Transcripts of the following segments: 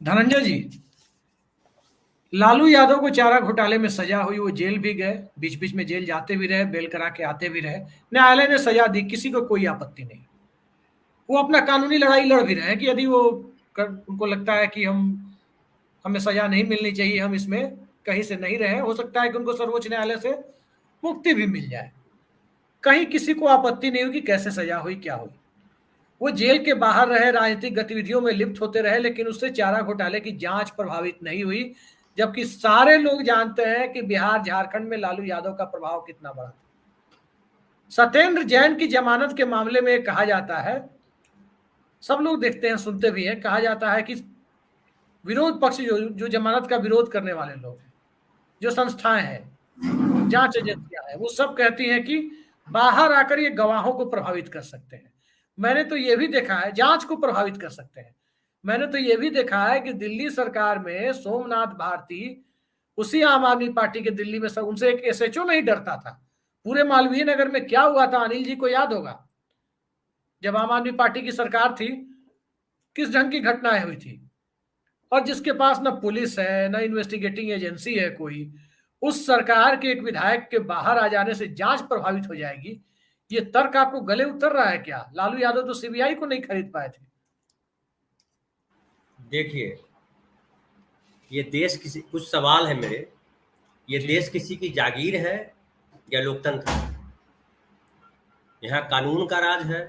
धनंजय जी, लालू यादव को चारा घोटाले में सजा हुई, वो जेल भी गए, बीच बीच में जेल जाते भी रहे, बेल करा के आते भी रहे। न्यायालय ने सजा दी, किसी को कोई आपत्ति नहीं। वो अपना कानूनी लड़ाई लड़ भी रहे हैं कि यदि उनको लगता है कि हमें सजा नहीं मिलनी चाहिए, हम इसमें कहीं से नहीं रहे, हो सकता है कि उनको सर्वोच्च न्यायालय से मुक्ति भी मिल जाए। कहीं किसी को आपत्ति नहीं हुई कि कैसे सजा हुई, क्या हुई। वो जेल के बाहर रहे, राजनीतिक गतिविधियों में लिप्त होते रहे, लेकिन उससे चारा घोटाले की जांच प्रभावित नहीं हुई। जबकि सारे लोग जानते हैं कि बिहार झारखंड में लालू यादव का प्रभाव कितना बड़ा था। सत्येंद्र जैन की जमानत के मामले में कहा जाता है, सब लोग देखते हैं, सुनते भी हैं, कहा जाता है कि विरोध पक्ष जो जमानत का विरोध करने वाले लोग हैं, जो संस्थाएं हैं, जांच एजेंसियां हैं, वो सब कहती हैं कि बाहर आकर ये गवाहों को प्रभावित कर सकते हैं। मैंने तो ये भी देखा है, जांच को प्रभावित कर सकते हैं। मैंने तो ये भी देखा है कि दिल्ली सरकार में सोमनाथ भारती, उसी आम आदमी पार्टी के दिल्ली में सब, उनसे एक एसएचओ नहीं डरता था। पूरे मालवीय नगर में क्या हुआ था, अनिल जी को याद होगा, जब आम आदमी पार्टी की सरकार थी, किस ढंग की घटनाएं हुई थी। और जिसके पास न पुलिस है, न इन्वेस्टिगेटिंग एजेंसी है कोई, उस सरकार के एक विधायक के बाहर आ जाने से जांच प्रभावित हो जाएगी, ये तर्क आपको गले उतर रहा है क्या? लालू यादव तो सीबीआई को नहीं खरीद पाए थे। देखिए, ये देश किसी कुछ सवाल है मेरे। ये देश किसी की जागीर है या लोकतंत्र है? यहाँ कानून का राज है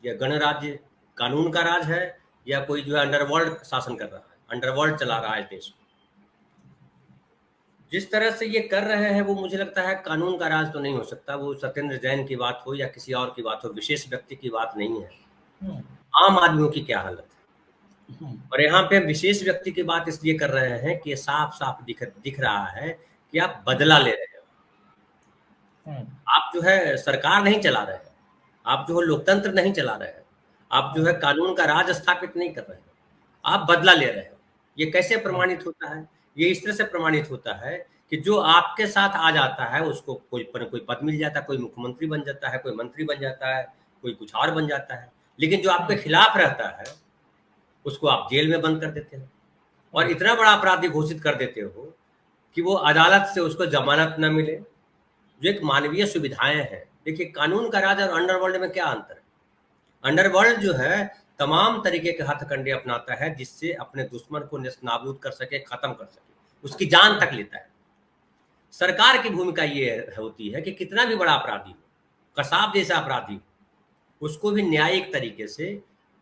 या गणराज्य? कानून का राज है या कोई जो है अंडरवर्ल्ड शासन कर रहा है, अंडरवर्ल्ड चला रहा है देश को? जिस तरह से ये कर रहे हैं वो मुझे लगता है कानून का राज तो नहीं हो सकता। वो सत्येंद्र जैन की बात हो या किसी और की बात हो, विशेष व्यक्ति की बात नहीं है। आम आदमियों की क्या हालत है। और यहाँ पे हम विशेष व्यक्ति की बात इसलिए कर रहे हैं कि साफ साफ दिख रहा है कि आप बदला ले रहे हो। आप जो है सरकार नहीं चला रहे हैं, आप जो है लोकतंत्र नहीं चला रहे हैं, आप जो है कानून का राज स्थापित नहीं कर रहे हैं, आप बदला ले रहे हो। ये कैसे प्रमाणित होता है? ये इस तरह से प्रमाणित होता है कि जो आपके साथ आ जाता है उसको कोई पद मिल जाता है, कोई मुख्यमंत्री बन जाता है, कोई मंत्री बन जाता है, कोई कुछ और बन जाता है। लेकिन जो आपके खिलाफ रहता है उसको आप जेल में बंद कर देते हो और इतना बड़ा अपराधी घोषित कर देते हो कि वो अदालत से उसको जमानत न मिले, जो एक मानवीय सुविधाएं हैं। देखिए, कानून का राज और अंडरवर्ल्ड में क्या अंतर है? अंडरवर्ल्ड जो है तमाम तरीके के हथकंडे अपनाता है जिससे अपने दुश्मन को नेस्तनाबूद कर सके, खत्म कर सके, उसकी जान तक लेता है। सरकार की भूमिका ये होती है कि कितना भी बड़ा अपराधी हो, कसाब जैसा अपराधी हो, उसको भी न्यायिक तरीके से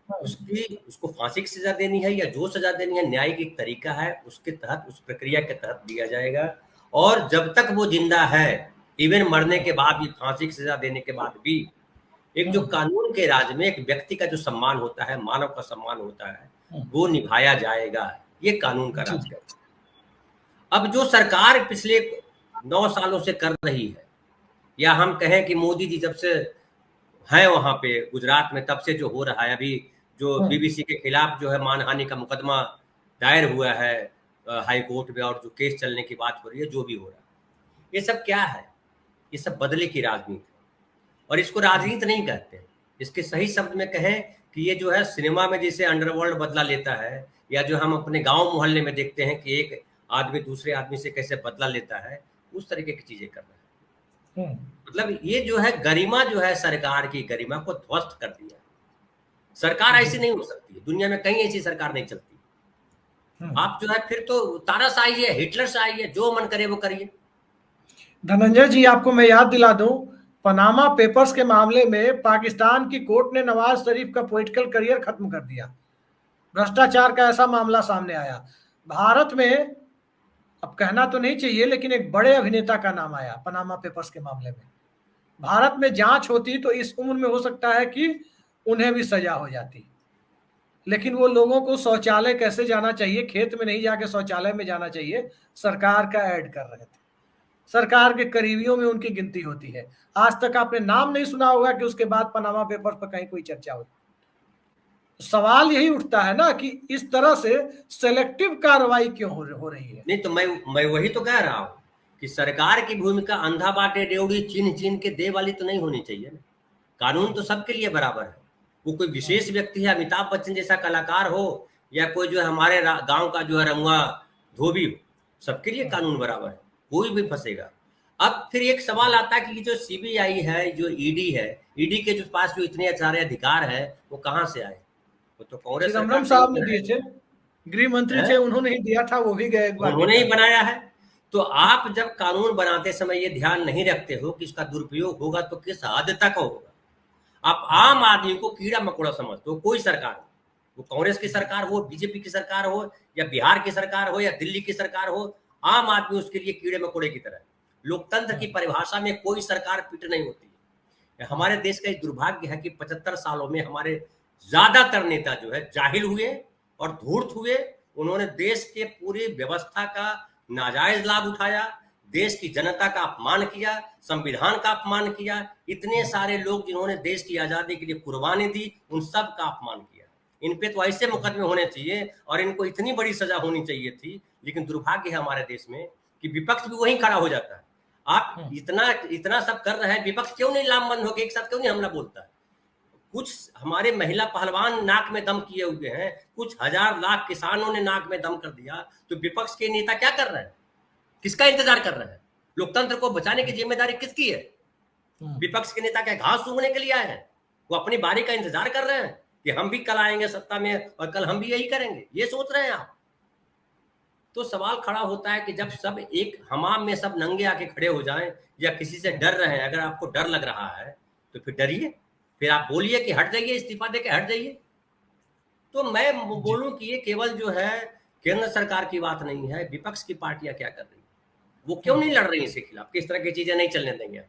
उसको फांसी की सजा देनी है या जो सजा देनी है, न्यायिक एक तरीका है, उसके तहत, उस प्रक्रिया के तहत दिया जाएगा। और जब तक वो जिंदा है, इवन मरने के बाद भी, फांसी की सजा देने के बाद भी, एक जो कानून के राज में एक व्यक्ति का जो सम्मान होता है, मानव का सम्मान होता है, वो निभाया जाएगा। ये कानून का राज है। अब जो सरकार पिछले 9 सालों से कर रही है, या हम कहें कि मोदी जी जब से हैं वहां पे गुजरात में, तब से जो हो रहा है, अभी जो बीबीसी के खिलाफ जो है मानहानि का मुकदमा दायर हुआ है हाई कोर्ट में, और जो केस चलने की बात हो रही है, जो भी हो रहा है, ये सब क्या है? ये सब बदले की राजनीति है। और इसको राजनीति नहीं कहते। इसके सही शब्द में कहें कि ये जो है सिनेमा में जैसे अंडरवर्ल्ड बदला लेता है, या जो हम अपने गांव मोहल्ले में देखते हैं कि एक आदमी दूसरे आदमी से कैसे बदला लेता है, उस तरीके की चीजें कर रहे हैं। मतलब ये जो है गरिमा, जो है सरकार की गरिमा को ध्वस्त कर दिया। सरकार ऐसी नहीं हो सकती, दुनिया में कहीं ऐसी सरकार नहीं चलती। आप जो है फिर तो तारस आई है, हिटलर से आई है, जो मन करे वो करिए। धनंजय जी, आपको मैं याद दिला दूं, पनामा पेपर्स के मामले में पाकिस्तान की कोर्ट ने नवाज शरीफ का पॉलिटिकल करियर खत्म कर दिया। भ्रष्टाचार का ऐसा मामला सामने आया। भारत में, अब कहना तो नहीं चाहिए, लेकिन एक बड़े अभिनेता का नाम आया पनामा पेपर्स के मामले में। भारत में जांच होती तो इस उम्र में हो सकता है कि उन्हें भी सजा हो जाती, लेकिन वो लोगों को शौचालय कैसे जाना चाहिए, खेत में नहीं जाके शौचालय में जाना चाहिए, सरकार का ऐड कर रहे थे। सरकार के करीबियों में उनकी गिनती होती है। आज तक आपने नाम नहीं सुना होगा कि उसके बाद पनामा पेपर्स पर कहीं कोई चर्चा हुई। सवाल यही उठता है ना कि इस तरह से सेलेक्टिव कार्रवाई क्यों हो रही है? नहीं तो मैं वही तो कह रहा हूँ कि सरकार की भूमिका अंधा बाटे ड्योढ़ी चीन चीन के दे वाली तो नहीं होनी चाहिए ना। कानून तो सबके लिए बराबर है। वो कोई विशेष व्यक्ति है, अमिताभ बच्चन जैसा कलाकार हो या कोई जो है हमारे गांव का जो है रमुआ धोबी हो, सबके लिए कानून बराबर है, कोई भी फंसेगा। अब फिर एक सवाल आता है कि जो सीबीआई है, जो ईडी है, ईडी के जो पास जो इतने सारे अधिकार है वो कहाँ से आए? वो तो कांग्रेस चिदम्बरम सरकार साहब ने ने दिए थे, गृह मंत्री है, थे, उन्होंने ही दिया था, वो भी गए एक बार उन्होंने ही भीतर। बनाया है। तो आप जब कानून बनाते समय ये ध्यान नहीं रखते हो कि इसका दुरुपयोग होगा तो किस हद तक होगा। आप आम आदमी को कीड़ा मकोड़ा समझते हो, कोई सरकार हो, वो कांग्रेस की सरकार हो, बीजेपी की सरकार हो, या बिहार की सरकार हो, या दिल्ली की सरकार हो, आम आदमी उसके लिए कीड़े मकोड़े की तरह। लोकतंत्र की परिभाषा में कोई सरकार फिट नहीं होती है। हमारे देश का एक दुर्भाग्य है कि 75 सालों में हमारे ज्यादातर नेता जो है जाहिल हुए और धूर्त हुए। उन्होंने देश के पूरी व्यवस्था का नाजायज लाभ उठाया, देश की जनता का अपमान किया, संविधान का अपमान किया। इतने सारे लोग जिन्होंने देश की आजादी के लिए कुर्बानी दी, उन सब का अपमान किया। इन पे तो ऐसे मुकदमे होने चाहिए और इनको इतनी बड़ी सजा होनी चाहिए थी। लेकिन दुर्भाग्य है हमारे देश में कि विपक्ष भी वहीं खड़ा हो जाता है। आप इतना इतना सब कर रहे हैं, विपक्ष क्यों नहीं लामबंद होकर एक साथ क्यों नहीं हमला बोलता है? कुछ हमारे महिला पहलवान नाक में दम किए हुए हैं, कुछ हजार लाख किसानों ने नाक में दम कर दिया, तो विपक्ष के नेता क्या कर रहे हैं? किसका इंतजार कर रहे हैं? लोकतंत्र को बचाने की जिम्मेदारी किसकी है? विपक्ष के नेता क्या घास सूंघने के लिए आए हैं? वो अपनी बारी का इंतजार कर रहे हैं कि हम भी कल आएंगे सत्ता में और कल हम भी यही करेंगे, ये सोच रहे हैं आप? तो सवाल खड़ा होता है कि जब सब एक हमाम में सब नंगे आके खड़े हो जाएं या किसी से डर रहे हैं, अगर आपको डर लग रहा है तो फिर डरिए, फिर आप बोलिए कि हट जाइए, इस्तीफा देके हट जाइए। तो मैं बोलूं कि ये केवल जो है केंद्र सरकार की बात नहीं है, विपक्ष की पार्टियां क्या कर रही है, वो क्यों नहीं लड़ रही इसके खिलाफ? किस तरह की चीजें नहीं चलने देंगे?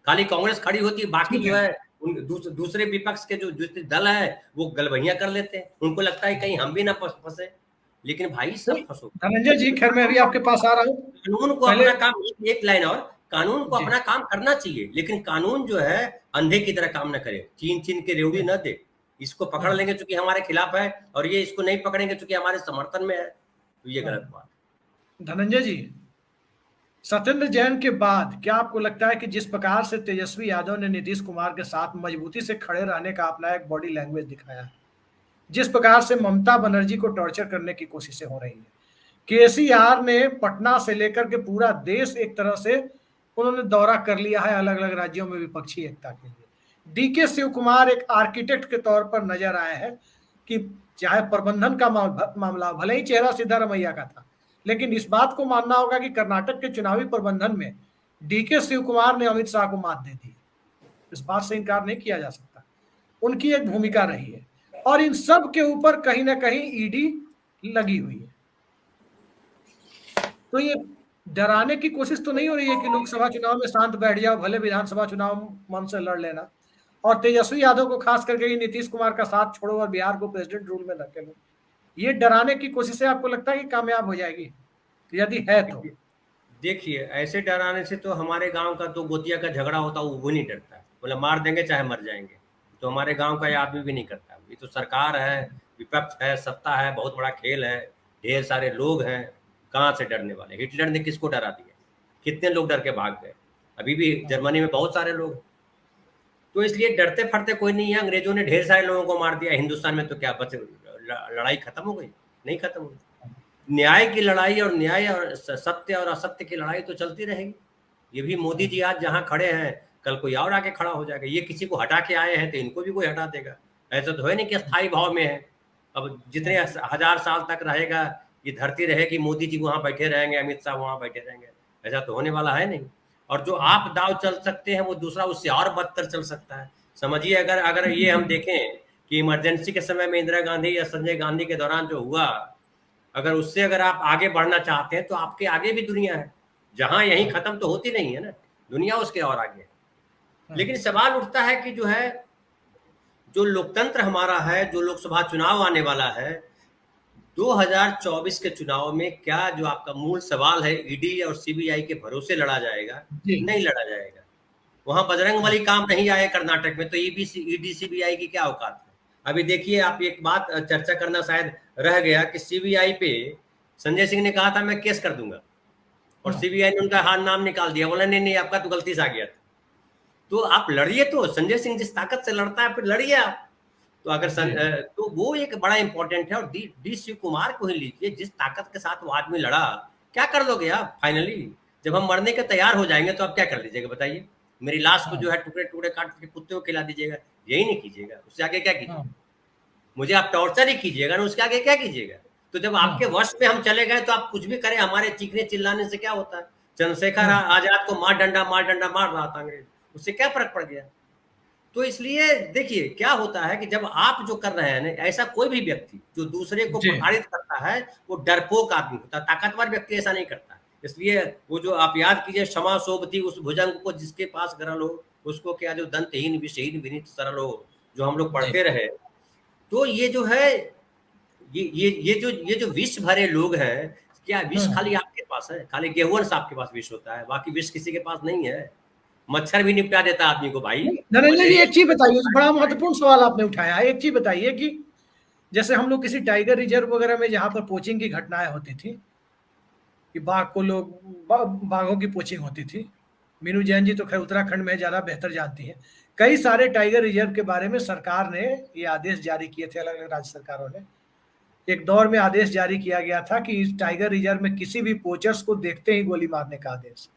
खाली कांग्रेस खड़ी होती है, बाकी जो है दूसरे विपक्ष के जो दूसरे दल है वो गलबहियां कर लेते हैं। उनको लगता है कहीं हम भी ना फंसे, लेकिन भाई सब फंसो। धनंजय जी, खैर मैं अभी आपके पास आ रहा हूँ। कानून को पहले अपना काम, एक लाइन और, कानून को अपना काम करना चाहिए, लेकिन कानून जो है अंधे की तरह काम न करे, चीन चीन के रेवड़ी न दे। इसको पकड़ लेंगे चूंकि हमारे खिलाफ है और ये इसको नहीं पकड़ेंगे चूंकि हमारे समर्थन में है, तो ये गलत बात। धनंजय जी, सत्येंद्र जैन के बाद क्या आपको लगता है कि जिस प्रकार से तेजस्वी यादव ने नीतीश कुमार के साथ मजबूती से खड़े रहने का अपना एक बॉडी लैंग्वेज दिखाया है, जिस प्रकार से ममता बनर्जी को टॉर्चर करने की कोशिशें हो रही है, केसीआर ने पटना से लेकर के पूरा देश एक तरह से उन्होंने दौरा कर लिया है अलग अलग राज्यों में विपक्षी एकता के लिए। डीके शिव कुमार एक आर्किटेक्ट के तौर पर नजर आए हैं कि चाहे प्रबंधन का मामला, भले ही चेहरा सिद्धारमैया का था, लेकिन इस बात को मानना होगा कि कर्नाटक के चुनावी प्रबंधन में डीके शिव कुमार ने अमित शाह को मात दे दी। इस बात से इनकार नहीं किया जा सकता, उनकी एक भूमिका रही है और इन सब के ऊपर कहीं ना कहीं ईडी लगी हुई है। तो ये डराने की कोशिश तो नहीं हो रही है कि लोकसभा चुनाव में शांत बैठ जाओ, भले विधानसभा चुनाव मन से लड़ लेना, और तेजस्वी यादव को खास करके नीतीश कुमार का साथ छोड़ो और बिहार को प्रेसिडेंट रूल में रखे लो, ये डराने की कोशिशें आपको लगता है कि कामयाब हो जाएगी? यदि है तो देखिए, ऐसे डराने से तो हमारे गांव का तो गोतिया का झगड़ा होता है, वो नहीं डरता है, बोला मार देंगे चाहे मर जाएंगे। तो हमारे गांव का ये आदमी भी नहीं करता। ये तो सरकार है, विपक्ष है, सत्ता है, बहुत बड़ा खेल है, ढेर सारे लोग हैं, कहाँ से डरने वाले? हिटलर ने किसको डरा दिया? कितने लोग डर के भाग गए? अभी भी जर्मनी में बहुत सारे लोग। तो इसलिए डरते फरते कोई नहीं है। अंग्रेजों ने ढेर सारे लोगों को मार दिया, हिंदुस्तान में तो क्या बच, लड़ाई खत्म हो गई? नहीं खत्म हुई। न्याय की लड़ाई और न्याय और सत्य और असत्य की लड़ाई तो चलती रहेगी। ये भी मोदी जी आज जहां खड़े हैं, कल कोई और आके खड़ा हो जाएगा। ये किसी को हटा के आए हैं तो इनको भी कोई हटा देगा। ऐसा तो है नहीं कि स्थायी भाव में है। अब जितने हजार साल तक रहेगा ये धरती रहेगी, मोदी जी वहां बैठे रहेंगे, अमित शाह वहां बैठे रहेंगे, ऐसा तो होने वाला है नहीं। और जो आप दाव चल सकते हैं वो दूसरा उससे और बदतर चल सकता है। समझिए, अगर ये हम देखें कि इमरजेंसी के समय में इंदिरा गांधी या संजय गांधी के दौरान जो हुआ, अगर उससे अगर आप आगे बढ़ना चाहते हैं तो आपके आगे भी दुनिया है, जहां यहीं खत्म तो होती नहीं है ना, दुनिया उसके और आगे है। लेकिन सवाल उठता है कि जो है, जो लोकतंत्र हमारा है, जो लोकसभा चुनाव आने वाला है 2024 के चुनाव में, क्या जो आपका मूल सवाल है ईडी और सीबीआई के भरोसे लड़ा जाएगा? नहीं लड़ा जाएगा। वहां बजरंगबली काम नहीं आए कर्नाटक में, तो ईडी सीबीआई की क्या औकात है? अभी देखिए, आप एक बात चर्चा करना शायद रह गया कि सीबीआई पे संजय सिंह ने कहा था मैं केस कर दूंगा, और सीबीआई ने उनका हाथ नाम निकाल दिया, बोला नहीं नहीं आपका तो गलती से आ गया था। तो आप लड़िए, तो संजय सिंह जिस ताकत से लड़ता है फिर लड़िए आप। तो अगर तो वो एक बड़ा इंपॉर्टेंट है। और डी शिव कुमार को ही लीजिए, जिस ताकत के साथ वो आदमी लड़ा, क्या कर लोगे आप फाइनली? जब हम मरने के तैयार हो जाएंगे तो आप क्या कर लीजिएगा बताइए? मेरी लाश को जो है टुकड़े टुकड़े काट के कुत्ते को खिला दीजिएगा, यही नहीं कीजिएगा, उससे आगे क्या कीजिएगा? मुझे आप टॉर्चर ही कीजिएगा ना, उसके आगे क्या कीजिएगा? तो जब आपके वश में हम चले गए तो आप कुछ भी करें, हमारे चीखने चिल्लाने से क्या होता है? चंद्रशेखर आजाद को मार डंडा मार रहा था अंग्रेज, उससे क्या फर्क पड़ गया? तो इसलिए देखिए क्या होता है कि जब आप जो कर रहे हैं ना, ऐसा कोई भी व्यक्ति जो दूसरे को प्रताड़ित करता है वो डरपोक आदमी होता है, ताकतवर व्यक्ति ऐसा नहीं करता। इसलिए वो जो आप याद कीजिए, क्षमा सोबती उस भुजंग को जिसके पास गरल हो, उसको क्या जो दंतहीन विषहीन विनीत सरल हो, जो हम लोग पढ़ते रहे। तो ये जो है, ये जो विष भरे लोग हैं, क्या विष खाली आपके पास है? खाली गेहूं साहब के पास विष होता है, बाकी विष किसी के पास नहीं है। मच्छर भी निपटा देता है आदमी को भाई। धनंजय जी एक चीज बताइए, बड़ा महत्वपूर्ण सवाल आपने उठाया है। एक चीज बताइए कि जैसे हम लोग किसी टाइगर रिजर्व वगैरह में जहां पर पोचिंग की घटनाएं होती थी कि बाघों की पोचिंग होती थी, मीनू जैन जी तो खैर उत्तराखंड में ज्यादा बेहतर जानती है। कई सारे टाइगर रिजर्व के बारे में सरकार ने ये आदेश जारी किए थे, अलग अलग राज्य सरकारों ने। एक दौर में आदेश जारी किया गया था कि इस टाइगर रिजर्व में किसी भी पोचर्स को देखते ही गोली मारने का आदेश।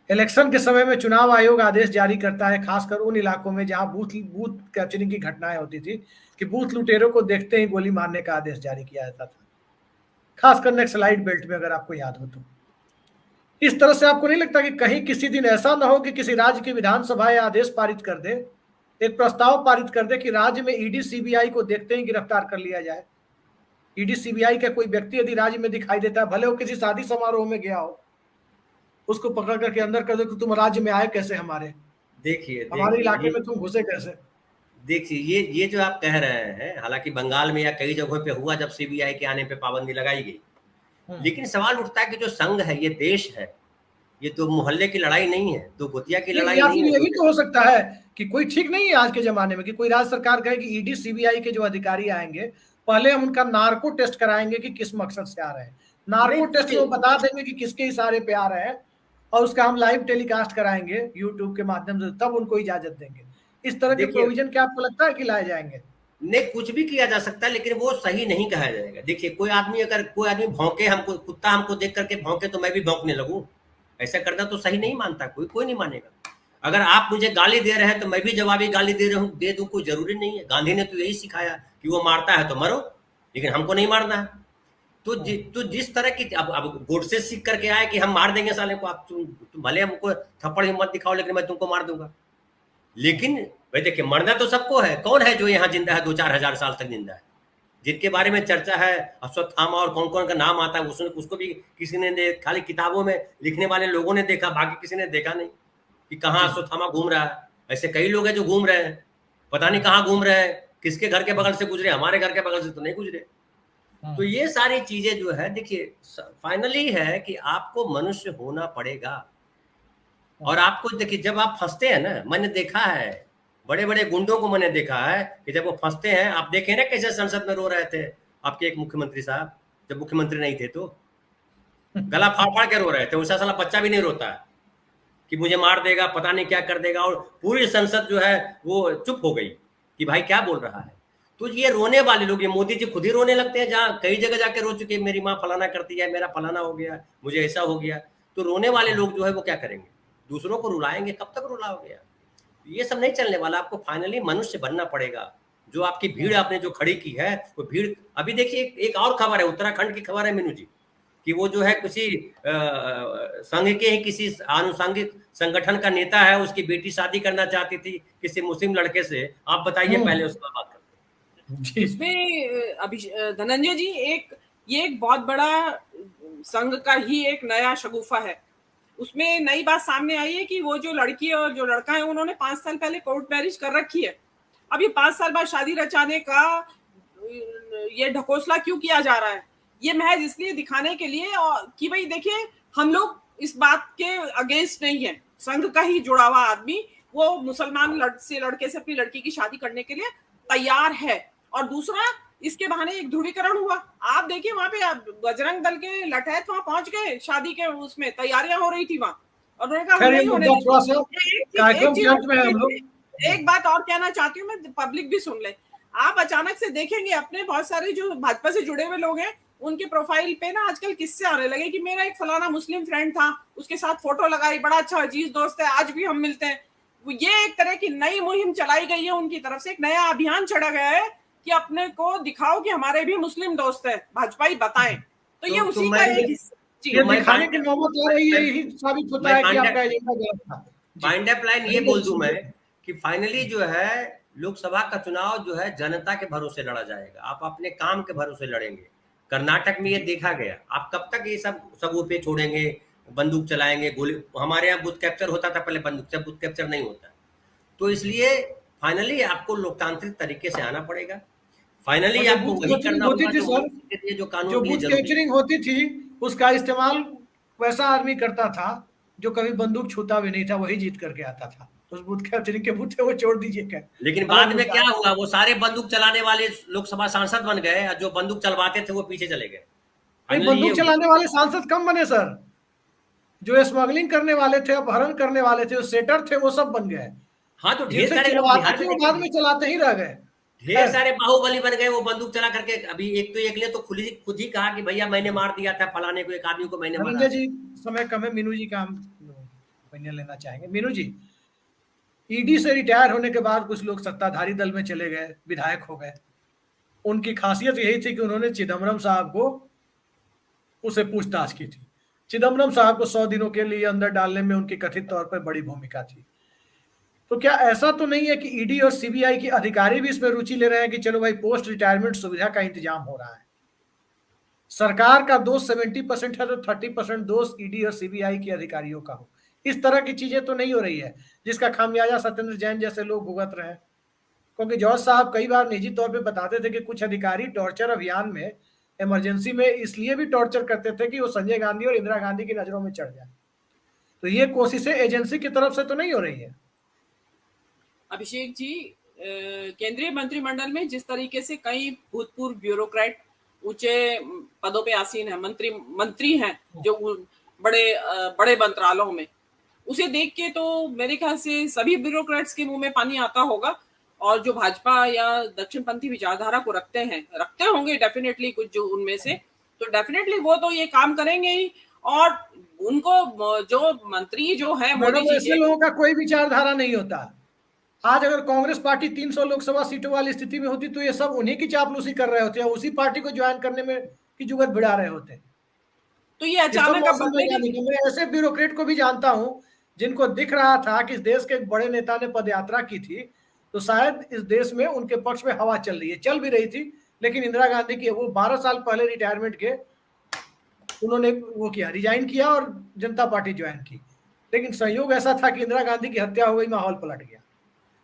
इलेक्शन के समय में चुनाव आयोग आदेश जारी करता है, खासकर उन इलाकों में जहां बूथ कैप्चरिंग की घटनाएं होती थी कि बूथ लुटेरों को देखते ही गोली मारने का आदेश जारी किया जाता था, खासकर नक्सलाइट बेल्ट में, अगर आपको याद हो तो। इस तरह से आपको नहीं लगता कि कहीं किसी दिन ऐसा ना हो कि किसी राज्य की विधानसभा या आदेश पारित कर दे, एक प्रस्ताव पारित कर दे कि राज्य में ईडी सीबीआई को देखते ही गिरफ्तार कर लिया जाए? ईडी सीबीआई का कोई व्यक्ति यदि राज्य में दिखाई देता है, भले वो किसी शादी समारोह में गया हो, उसको पकड़ करके अंदर कर दो कि तुम राज्य में आए कैसे, देखिए हमारे इलाके में तुम घुसे कैसे? देखिए ये जो आप कह रहे हैं, हालांकि बंगाल में या कई जगहों पे हुआ जब सीबीआई के आने पे पाबंदी लगाई गई, लेकिन सवाल उठता है कि जो संघ है, ये देश है, ये तो मोहल्ले की लड़ाई नहीं है, तो गोतिया की लड़ाई नहीं है। यही तो हो सकता है कि कोई ठीक नहीं है आज के जमाने में कि कोई राज्य सरकार कहे कि ईडी सीबीआई के जो अधिकारी आएंगे, पहले हम उनका नार्को टेस्ट कराएंगे कि किस मकसद से आ रहे हैं। नार्को टेस्ट में वो बता देंगे कि किसके इशारे पे आ रहे हैं, और उसका हम लाइव टेलीकास्ट कराएंगे यूट्यूब के माध्यम से, तब उनको इजाजत देंगे। इस तरह के प्रोविजन क्या आपको लगता है कि लाए जाएंगे? नहीं, कुछ भी किया जा सकता है, लेकिन वो सही नहीं कहा जाएगा। देखिए कोई आदमी भौंके, हमको कुत्ता हमको देख करके भौंके तो मैं भी भौंकने लगूं, ऐसा करना तो सही नहीं मानता कोई नहीं मानेगा। अगर आप मुझे गाली दे रहे हैं तो मैं भी जवाबी गाली दे दूं, कोई जरूरी नहीं है। गांधी ने तो यही सिखाया कि वो मारता है तो मरो, लेकिन हमको नहीं मारना है। तो जिस तरह की अब गोडसे सीख करके आए कि हम मार देंगे साले को, आप तुम भले हमको थप्पड़ हिम्मत दिखाओ, लेकिन मैं तुमको मार दूंगा। लेकिन भाई देखिए, मरना तो सबको है। कौन है जो यहाँ जिंदा है 2-4 हजार साल तक जिंदा है, जिनके बारे में चर्चा है, अश्वत्थामा और कौन कौन का नाम आता है, उसको भी किसी ने खाली किताबों में लिखने वाले लोगों ने देखा, बाकी किसी ने देखा नहीं कि कहाँ अश्वत्थामा घूम रहा है। ऐसे कई लोग हैं जो घूम रहे हैं, पता नहीं कहाँ घूम रहे हैं, किसके घर के बगल से गुजरे, हमारे घर के बगल से तो नहीं गुजरे। तो ये सारी चीजें जो है, देखिए फाइनली है कि आपको मनुष्य होना पड़ेगा। और आपको देखिए, जब आप फंसते हैं ना, मैंने देखा है बड़े बड़े गुंडों को, मैंने देखा है कि जब वो फंसते हैं, आप देखे ना कैसे संसद में रो रहे थे आपके एक मुख्यमंत्री साहब, जब मुख्यमंत्री नहीं थे तो गला फाड़ फाड़ के रो रहे थे। वैसा साला बच्चा भी नहीं रोता है कि मुझे मार देगा, पता नहीं क्या कर देगा, और पूरी संसद जो है वो चुप हो गई कि भाई क्या बोल रहा है। तो ये रोने वाले लोग, ये मोदी जी खुद ही रोने लगते हैं, जहाँ कई जगह जाके रो चुके, मेरी माँ फलाना करती है, मेरा फलाना हो गया, मुझे ऐसा हो गया। तो रोने वाले लोग जो है वो क्या करेंगे, दूसरों को रुलाएंगे, कब तक रुलाओगे? ये सब नहीं चलने वाला। आपको फाइनली मनुष्य बनना पड़ेगा। जो आपकी भीड़ आपने जो खड़ी की है, वो भीड़, अभी देखिए एक और खबर है, उत्तराखंड की खबर है मीनू जी, कि वो जो है किसी संघ के ही किसी आनुषंगिक संगठन का नेता है, उसकी बेटी शादी करना चाहती थी किसी मुस्लिम लड़के से। आप बताइए, पहले उसका बात करते हैं। इसमें अभी धनंजय जी, ये एक बहुत बड़ा संघ का ही एक नया शगुफा है। उसमें नई बात सामने आई है कि वो जो लड़की और जो लड़का है, उन्होंने 5 साल पहले कोर्ट मैरिज कर रखी है। अब ये 5 साल बाद शादी रचाने का ये ढकोसला क्यों किया जा रहा है? ये महज इसलिए दिखाने के लिए कि भाई देखिए, हम लोग इस बात के अगेंस्ट नहीं है। संघ का ही जुड़ा हुआ आदमी वो मुसलमान लड़के से अपनी लड़की की शादी करने के लिए तैयार है। और दूसरा, इसके बहाने एक ध्रुवीकरण हुआ। आप देखिए वहां पे बजरंग दल के लठैत वहां पहुंच गए, शादी के उसमें तैयारियां हो रही थी वहां, और उन्होंने कहा नहीं होने एक बात और कहना चाहती हूँ मैं, पब्लिक भी सुन ले। आप अचानक से देखेंगे अपने बहुत सारे जो भाजपा से जुड़े हुए लोग हैं उनके प्रोफाइल पे ना आजकल किससे आने लगे कि मेरा एक फलाना मुस्लिम फ्रेंड था, उसके साथ फोटो लगाई, बड़ा अच्छा अजीज दोस्त है, आज भी हम मिलते हैं। ये एक तरह की नई मुहिम चलाई गई है उनकी तरफ से, एक नया अभियान चढ़ा गया है कि अपने को दिखाओ कि हमारे भी मुस्लिम दोस्त है, भाजपाई बताएं। तो ये उसी का एक हिस्सा ये दिखाने की नौबत आ रही है, यही साबित होता है कि आपका एजेंडा गलत था। बाइंड अप लाइन ये बोल दूं मैं कि फाइनली जो है लोकसभा का चुनाव जो है जनता के भरोसे लड़ा जाएगा, आप अपने काम के भरोसे लड़ेंगे। कर्नाटक में ये देखा गया, आप कब तक ये सब सबों पे छोड़ेंगे, बंदूक चलाएंगे, गोली। हमारे यहाँ बूथ कैप्चर होता था पहले, बंदूक से बूथ कैप्चर नहीं होता। तो इसलिए फाइनली आपको लोकतांत्रिक तरीके से आना पड़ेगा, फाइनली आपको वही करना होगा जो कानून जो बूथ कैप्चरिंग होती थी उसका इस्तेमाल वैसा आदमी करता था जो कभी बंदूक छूता भी नहीं था, वही जीत करके आता था। उस बूथ कैप्चरिंग के बूथे वो छोड़ दीजिए क्या। लेकिन बाद में क्या हुआ, वो सारे बंदूक चलाने वाले लोकसभा सांसद बन गए, जो बंदूक चलवाते थे वो पीछे चले गए। बंदूक चलाने वाले सांसद कम बने सर, जो स्मगलिंग करने वाले थे, अपहरण करने वाले थे, सेटर थे, वो सब बन गए। हाँ, तो ढेर सारे लोग बाद में चलाते ही रह गए, ढेर सारे बाहुबली बन गए वो बंदूक चला करके। अभी एक ने तो खुद ही कहा कि भैया मैंने मार दिया था फलाने को, एक आदमी को मैंने मारा। जी समय कम है, मीनू जी का हम ओपिनियन लेना चाहेंगे। मीनू जी, ईडी से रिटायर होने के बाद कुछ लोग सत्ताधारी दल में चले गए, विधायक हो गए। उनकी खासियत यही थी कि उन्होंने चिदम्बरम साहब को उसे पूछताछ की थी। चिदम्बरम साहब को 100 दिनों के लिए अंदर डालने में उनकी कथित तौर पर बड़ी भूमिका थी। तो क्या ऐसा तो नहीं है कि ईडी और सीबीआई के अधिकारी भी इसमें रुचि ले रहे हैं कि चलो भाई पोस्ट रिटायरमेंट सुविधा का इंतजाम हो रहा है, सरकार का दोष 70% है तो 30% दोष ईडी और सीबीआई के अधिकारियों का हो। इस तरह की चीजें तो नहीं हो रही है जिसका खामियाजा सत्येंद्र जैन जैसे लोग भुगत रहे हैं। क्योंकि जॉर्ज साहब कई बार निजी तौर पे बताते थे कि कुछ अधिकारी टॉर्चर अभियान में, इमरजेंसी में इसलिए भी टॉर्चर करते थे कि वो संजय गांधी और इंदिरा गांधी की नजरों में चढ़ जाए। तो ये कोशिशें एजेंसी की तरफ से तो नहीं हो रही है। अभिषेक जी, केंद्रीय मंत्रिमंडल में जिस तरीके से कई भूतपूर्व ब्यूरोक्रेट ऊंचे पदों पे आसीन है, मंत्री हैं जो बड़े मंत्रालयों में, उसे देख के तो मेरे ख्याल से सभी ब्यूरोक्रेट्स के मुंह में पानी आता होगा। और जो भाजपा या दक्षिणपंथी विचारधारा को रखते होंगे डेफिनेटली कुछ जो उनमें से, तो डेफिनेटली वो तो ये काम करेंगे ही। और उनको जो मंत्री जो है, ऐसे लोगों का कोई विचारधारा नहीं होता। आज अगर कांग्रेस पार्टी 300 लोकसभा सीटों वाली स्थिति में होती तो ये सब उन्हीं की चापलूसी कर रहे होते हैं, उसी पार्टी को ज्वाइन करने में की जुगत भिड़ा रहे होते। तो ये अचानक मैं ऐसे ब्यूरोक्रेट को भी जानता हूं जिनको दिख रहा था कि इस देश के एक बड़े नेता ने पदयात्रा की थी तो शायद इस देश में उनके पक्ष में हवा चल रही है, चल भी रही थी, लेकिन इंदिरा गांधी की वो 12 साल पहले रिटायरमेंट के उन्होंने वो किया, रिजाइन किया और जनता पार्टी ज्वाइन की। लेकिन संयोग ऐसा था कि इंदिरा गांधी की हत्या हो गई, माहौल पलट गया।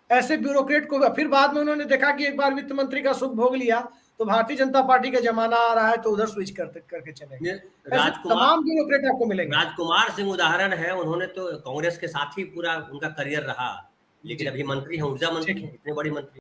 ऐसे ब्यूरोक्रेट को फिर बाद में उन्होंने देखा कि एक बार वित्त मंत्री का सुख भोग लिया तो भारतीय जनता पार्टी का जमाना आ रहा है तो उधर स्विच करके चलेंगे। तमाम ब्यूरोक्रेट आपको मिलेंगे। राजकुमार सिंह उदाहरण है, उन्होंने तो कांग्रेस के साथ ही पूरा उनका करियर रहा, लेकिन अभी मंत्री हैं, ऊर्जा मंत्री हैं, इतने बड़ी मंत्री।